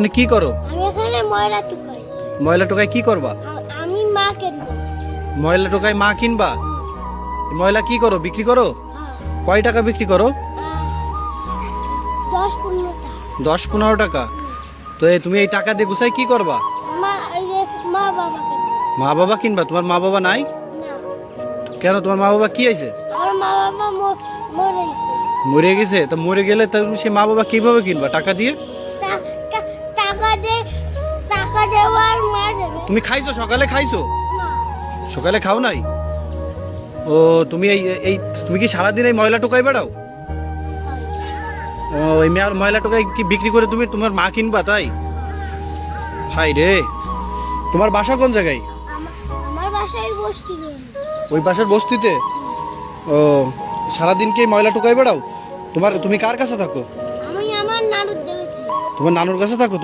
তুমি কি করো? আমি এখানে ময়লা টুকাই। ময়লা টোকায় কি করবা? আমি মা কিনবো। ময়লা টোকায় মা কিনবা? ময়লা কি করো, বিক্রি করো? কয় টাকা বিক্রি করো? 10-15 টাকা। 10-15 টাকা। তো তুমি এই টাকা দিয়ে গুছাই কি করবা? মা এই যে মা বাবা কিনবো। মা বাবা কিনবা? তোমার মা বাবা নাই না, কেন? তোমার মা বাবা কি হয়েছে? আমার মা বাবা মরে গেছে। মরে গেছে? তো মরে গেলে তুমি সে মা বাবা কিভাবে কিনবা? টাকা দিয়ে? টাকা দেওয়ার মা দেবে তুমি খাইছো? সকালে খাইছো? না। সকালে খাও নাই? ও তুমি এই তুমি কি সারাদিন এই ময়লা টোকাই বেড়াও? ও এই ময়লা টোকাই কি বিক্রি করে তুমি তোমার মা কিনবা তাই? হাই রে, তোমার বাসা কোন জায়গায়? আমার বাসায় বসতি। ওই পাশের বস্তিতে? ও সারাদিন কি ময়লা টোকাই বেড়াও? তুমি কার কাছে থাকো? আমি আমার নানুর দেবে। তোমার নানুর কাছে থাকো?